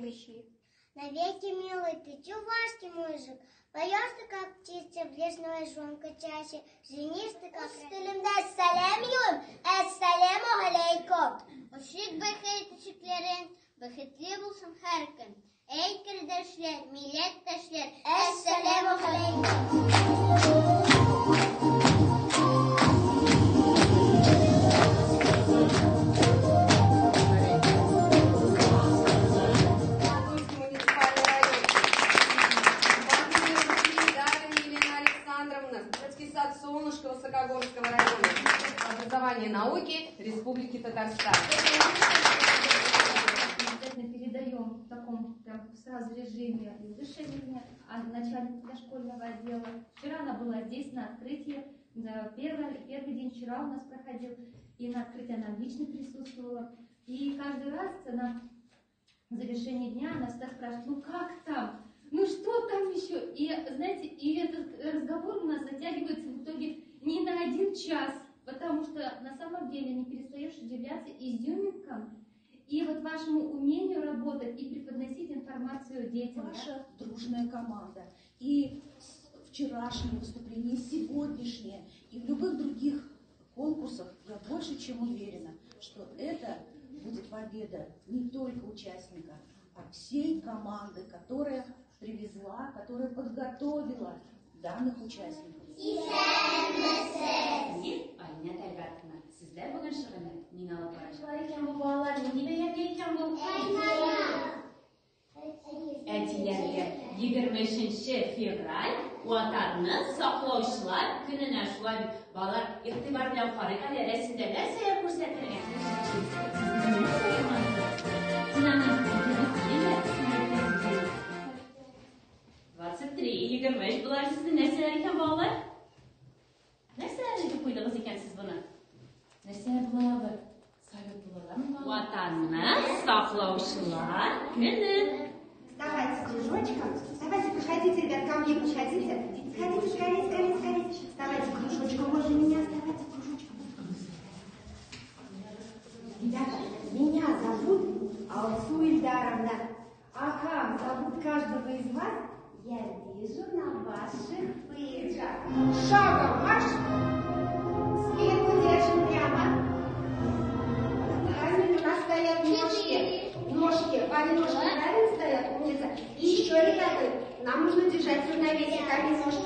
любящие. Навеки милый ты, чувашский мужик, поешь ты, как птица в лесной звонкой часе, звенишь ты, как... Üstülümde selamıyorum, esselamu aleykum. Uşuk bexeytişiklerin, bexetli bulsun her gün. Ey kardeşler, milletteşler, esselamu aleykum. Солнышко Высокогорского района, образования и науки Республики Татарстан. Обязательно передаем в таком прям сразу режиме разрешение начальнику дошкольного отдела. Вчера она была здесь на открытии, первый день вчера у нас проходил, и на открытии она лично присутствовала. И каждый раз на завершении дня она всегда спрашивает, ну как там? Ну что там еще? И знаете, и этот разговор у нас затягивается в итоге не на 1 час, потому что на самом деле не перестаешь удивляться изюминкам и вот вашему умению работать и преподносить информацию детям. Ваша дружная команда. И вчерашнее выступление, и сегодняшнее, и в любых других конкурсах я больше чем уверена, что это будет победа не только участника, а всей команды, которая привезла, которая подготовила данных участников. Aynen elbette. Sizler bugün şığını nina alıp bu bağlar ne belirleyken bu? Etilerge 25 fevral Vatanını Saqlovchilar Gününe şulay bağlar itibar bilan qarang, resimdeler sayar ko'rsatilgan. Yigirma bular sizni narsalar ekan bog'lar? Narsalar deb qo'ydingiz ekan siz buni? Narsalar bular? Sovet bularmi? Vatanni saqlovchilar kuni. Вставайте с кружочком. Давайте, подходите, ребят, ко мне подходите. Сходите, скорее. Вставайте кружочком возле меня, вставайте кружочком. Ребята, меня зовут Алсу Ильдаровна. А как зовут каждого из вас, я вижу на ваших бейджах. Шагом марш! Спинку держим прямо. Правильно, у нас стоят ножки. Вами ножки правильно стоят? Умница. И еще, ребята, нам нужно держать равновесие. Камень ножки